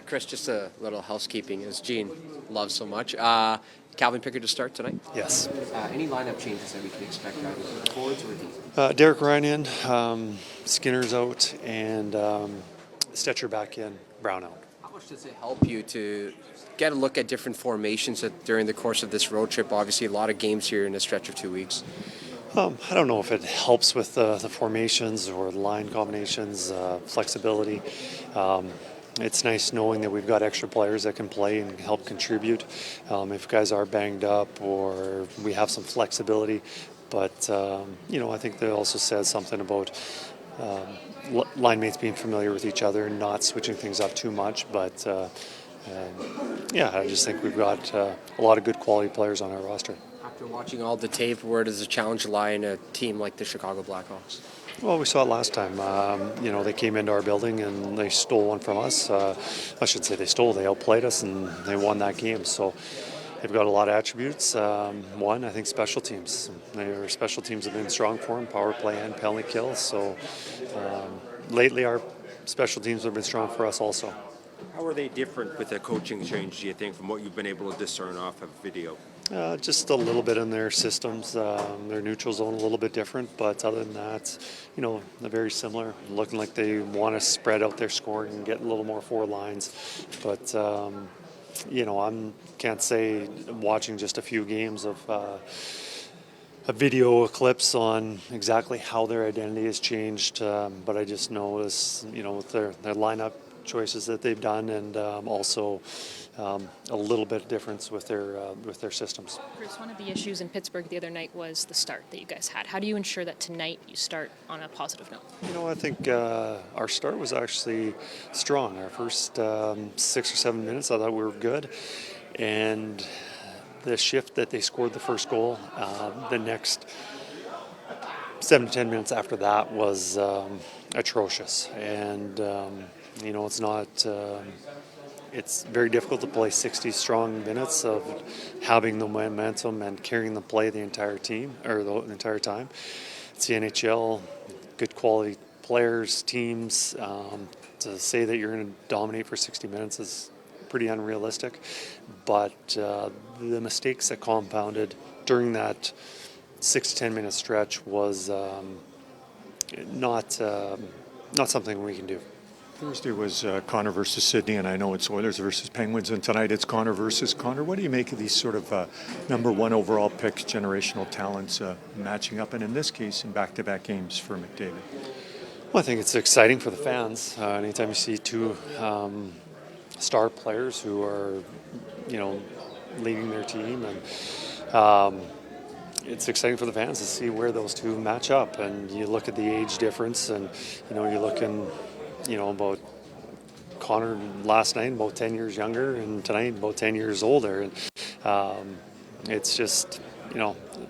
Kris, just a little housekeeping, as Gene loves so much. Calvin Pickard to start tonight? Yes. Any lineup changes that we can expect either for the forwards or the Derek Ryan in, Skinner's out, and Stetcher back in, Brown out. How much does it help you to get a look at different formations during the course of this road trip? Obviously, a lot of games here in a stretch of 2 weeks. I don't know if it helps with the formations or line combinations, flexibility. It's nice knowing that we've got extra players that can play and help contribute if guys are banged up or we have some flexibility. But, I think that also says something about line mates being familiar with each other and not switching things up too much. But, I just think we've got a lot of good quality players on our roster. After watching all the tape, where does the challenge lie in a team like the Chicago Blackhawks? Well, we saw it last time. They came into our building and they stole one from us. I should say they outplayed us and they won that game. So they've got a lot of attributes. One, I think special teams. Their special teams have been strong for them, power play and penalty kills. So lately our special teams have been strong for us also. How are they different with the coaching change, do you think, from what you've been able to discern off of video? Just a little bit in their systems, their neutral zone a little bit different, but other than that, they're very similar. Looking like they want to spread out their scoring and get a little more forward lines. But, I can't say watching just a few games of a video clips on exactly how their identity has changed, but I just notice, with their lineup choices that they've done, and also a little bit of difference with their systems. Kris, one of the issues in Pittsburgh the other night was the start that you guys had. How do you ensure that tonight you start on a positive note? I think our start was actually strong. Our first 6 or 7 minutes, I thought we were good, and the shift that they scored the first goal, the next 7 to 10 minutes after that was atrocious. And it's not. It's very difficult to play 60 strong minutes of having the momentum and carrying the play the entire team or the entire time. It's the NHL, good quality players, teams. To say that you're going to dominate for 60 minutes is pretty unrealistic. But the mistakes that compounded during that 6 to 10 minute stretch was not something we can do. Thursday was Connor versus Sydney, and I know it's Oilers versus Penguins, and tonight it's Connor versus Connor. What do you make of these sort of number one overall picks, generational talents matching up, and in this case, in back-to-back games for McDavid? Well, I think it's exciting for the fans. Anytime you see two star players who are, leading their team, and it's exciting for the fans to see where those two match up. And you look at the age difference, and you're looking. About Connor last night, about 10 years younger, and tonight about 10 years older. And it's just,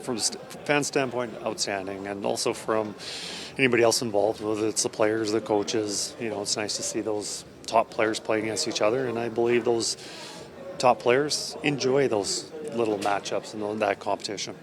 from a fan standpoint, outstanding. And also from anybody else involved, whether it's the players, the coaches, it's nice to see those top players play against each other. And I believe those top players enjoy those little matchups and that competition.